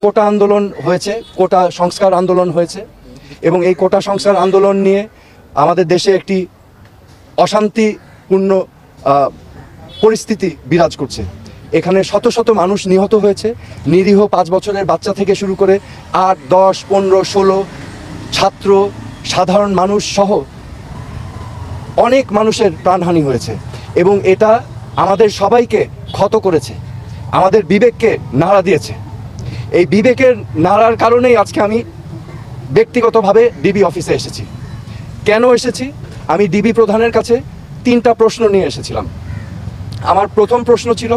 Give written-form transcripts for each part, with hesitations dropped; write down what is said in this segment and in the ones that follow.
কোটা আন্দোলন হয়েছে, কোটা সংস্কার আন্দোলন হয়েছে, এবং এই কোটা সংস্কার আন্দোলন নিয়ে আমাদের দেশে একটি অশান্তিপূর্ণ পরিস্থিতি বিরাজ করছে। এখানে শত শত মানুষ নিহত হয়েছে, নিরীহ 5 বছরের বাচ্চা থেকে শুরু করে 8, 10, 15, 16 ছাত্র, সাধারণ মানুষ সহ অনেক মানুষের প্রাণহানি হয়েছে, এবং এটা আমাদের সবাইকে ক্ষত করেছে, আমাদের বিবেককে নাড়া দিয়েছে। এই বিবেকের নাড়ার কারণেই আজকে আমি ব্যক্তিগতভাবে ডিবি অফিসে এসেছি। কেন এসেছি? আমি ডিবি প্রধানের কাছে 3টা প্রশ্ন নিয়ে এসেছিলাম। আমার প্রথম প্রশ্ন ছিল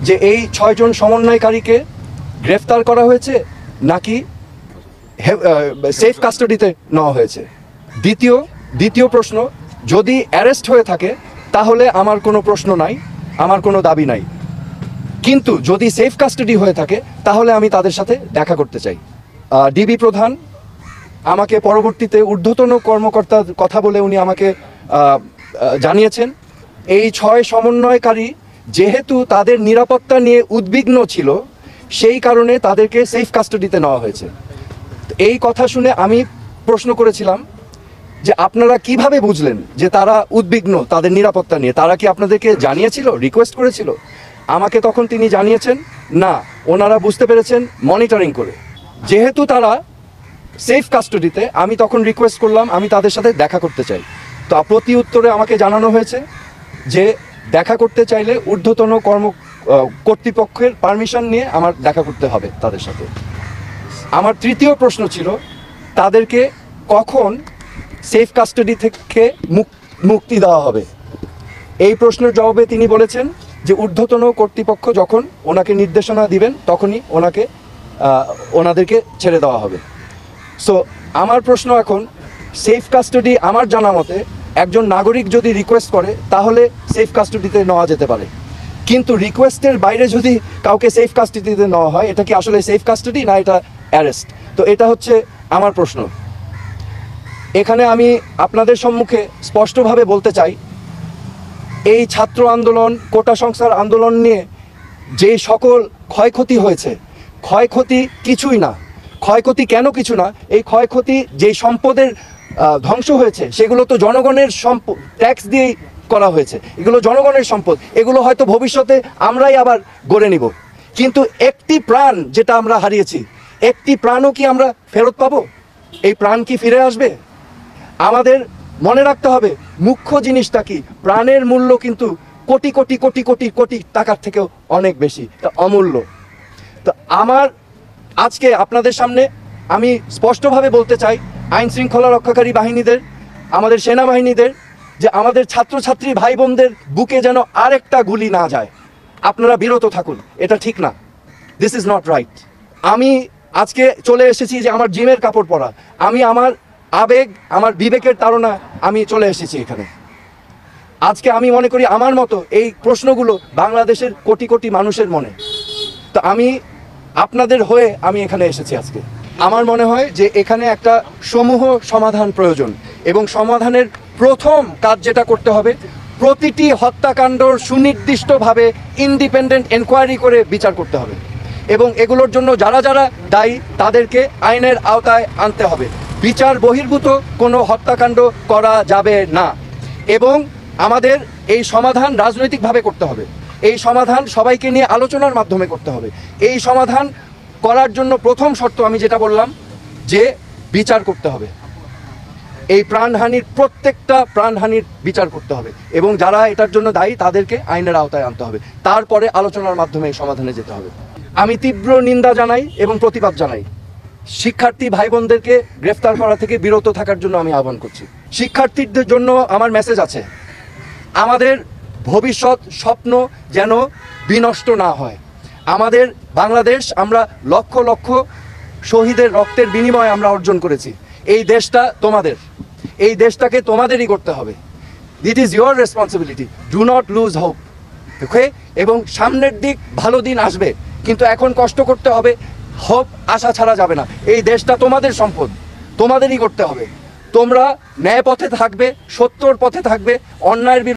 যে এই 6 জন সমন্বয়কারীকে গ্রেফতার করা হয়েছে নাকি সেফ কাস্টাডিতে নেওয়া হয়েছে। দ্বিতীয় প্রশ্ন, যদি অ্যারেস্ট হয়ে থাকে তাহলে আমার কোনো প্রশ্ন নাই, আমার কোনো দাবি নাই, কিন্তু যদি সেফ কাস্টাডি হয়ে থাকে তাহলে আমি তাদের সাথে দেখা করতে চাই। ডিবি প্রধান আমাকে পরবর্তীতে ঊর্ধ্বতন কর্মকর্তার কথা বলে উনি আমাকে জানিয়েছেন এই 6 সমন্বয়কারী যেহেতু তাদের নিরাপত্তা নিয়ে উদ্বিগ্ন ছিল, সেই কারণে তাদেরকে সেফ কাস্টাডিতে নেওয়া হয়েছে। এই কথা শুনে আমি প্রশ্ন করেছিলাম যে আপনারা কিভাবে বুঝলেন যে তারা উদ্বিগ্ন তাদের নিরাপত্তা নিয়ে? তারা কি আপনাদেরকে জানিয়েছিল, রিকোয়েস্ট করেছিল? আমাকে তখন তিনি জানিয়েছেন না, ওনারা বুঝতে পেরেছেন মনিটরিং করে। যেহেতু তারা সেফ কাস্টাডিতে, আমি তখন রিকোয়েস্ট করলাম আমি তাদের সাথে দেখা করতে চাই। তো প্রতি উত্তরে আমাকে জানানো হয়েছে যে দেখা করতে চাইলে ঊর্ধ্বতন কর্তৃপক্ষের পারমিশন নিয়ে আমার দেখা করতে হবে তাদের সাথে। আমার তৃতীয় প্রশ্ন ছিল তাদেরকে কখন সেফ কাস্টাডি থেকে মুক্তি দেওয়া হবে। এই প্রশ্নের জবাবে তিনি বলেছেন যে ঊর্ধ্বতন কর্তৃপক্ষ যখন ওনাকে নির্দেশনা দিবেন তখনই ওনাদেরকে ছেড়ে দেওয়া হবে। সো আমার প্রশ্ন এখন, সেফ কাস্টাডি আমার জানা মতে একজন নাগরিক যদি রিকোয়েস্ট করে তাহলে সেফ কাস্টাডিতে নেওয়া যেতে পারে, কিন্তু রিকোয়েস্টের বাইরে যদি কাউকে সেফ কাস্টাডিতে নেওয়া হয় এটা কি আসলে সেফ কাস্টাডি না এটা অ্যারেস্ট? তো এটা হচ্ছে আমার প্রশ্ন। এখানে আমি আপনাদের সম্মুখে স্পষ্টভাবে বলতে চাই, এই ছাত্র আন্দোলন, কোটা সংস্কার আন্দোলন নিয়ে যে সকল ক্ষয়ক্ষতি হয়েছে, ক্ষয়ক্ষতি কিছুই না। ক্ষয়ক্ষতি কেন কিছু না? এই ক্ষয়ক্ষতি যেই সম্পদের ধ্বংস হয়েছে সেগুলো তো জনগণের সম্পদ, ট্যাক্স দিয়েই করা হয়েছে। এগুলো জনগণের সম্পদ, এগুলো হয়তো ভবিষ্যতে আমরাই আবার গড়ে নিব, কিন্তু একটি প্রাণ যেটা আমরা হারিয়েছি, একটি প্রাণও কি আমরা ফেরত পাবো? এই প্রাণ কি ফিরে আসবে? আমাদের মনে রাখতে হবে মুখ্য জিনিসটা কি, প্রাণের মূল্য কিন্তু কোটি কোটি কোটি কোটি কোটি টাকার থেকেও অনেক বেশি, অমূল্য। তো আমার আজকে আপনাদের সামনে আমি স্পষ্টভাবে বলতে চাই আইন শৃঙ্খলা রক্ষাকারী বাহিনীদের, আমাদের সেনাবাহিনীদের, যে আমাদের ছাত্রছাত্রী ভাই বোনদের বুকে যেন আরেকটা গুলি না যায়। আপনারা বিরত থাকুন, এটা ঠিক না, দিস ইজ নট রাইট। আমি আজকে চলে এসেছি যে আমার জিমের কাপড় পরা, আমি আমার আবেগ, আমার বিবেকের তাড়না আমি চলে এসেছি এখানে। আজকে আমি মনে করি আমার মতো এই প্রশ্নগুলো বাংলাদেশের কোটি কোটি মানুষের মনে। তো আমি আপনাদের হয়ে আমি এখানে এসেছি আজকে। আমার মনে হয় যে এখানে একটা সমূহ সমাধান প্রয়োজন, এবং সমাধানের প্রথম কাজ যেটা করতে হবে, প্রতিটি হত্যাকাণ্ডর সুনির্দিষ্টভাবে ইন্ডিপেন্ডেন্ট এনকোয়ারি করে বিচার করতে হবে, এবং এগুলোর জন্য যারা যারা দায়ী তাদেরকে আইনের আওতায় আনতে হবে। বিচার বহির্ভূত কোনো হত্যাকাণ্ড করা যাবে না, এবং আমাদের এই সমাধান রাজনৈতিকভাবে করতে হবে। এই সমাধান সবাইকে নিয়ে আলোচনার মাধ্যমে করতে হবে। এই সমাধান করার জন্য প্রথম শর্ত আমি যেটা বললাম যে বিচার করতে হবে, এই প্রাণহানির প্রত্যেকটা প্রাণহানির বিচার করতে হবে, এবং যারা এটার জন্য দায়ী তাদেরকে আইনের আওতায় আনতে হবে। তারপরে আলোচনার মাধ্যমে এই সমাধানে যেতে হবে। আমি তীব্র নিন্দা জানাই এবং প্রতিবাদ জানাই। শিক্ষার্থী ভাই বোনদেরকে গ্রেফতার করা থেকে বিরত থাকার জন্য আমি আহ্বান করছি। শিক্ষার্থীদের জন্য আমার মেসেজ আছে, আমাদের ভবিষ্যৎ স্বপ্ন যেন বিনষ্ট না হয়। আমাদের বাংলাদেশ আমরা লক্ষ লক্ষ শহীদের রক্তের বিনিময়ে আমরা অর্জন করেছি। এই দেশটা তোমাদের, এই দেশটাকে তোমাদেরই করতে হবে। That is your responsibility, do not lose hope. Okay? এবং সামনের দিক ভালো দিন আসবে, কিন্তু এখন কষ্ট করতে হবে, হোপ আশা ছাড়া যাবে না। এই দেশটা তোমাদের সম্পদ, তোমাদেরই করতে হবে। তোমরা ন্যায় পথে থাকবে, সত্যর পথে থাকবে, অন্যায়ের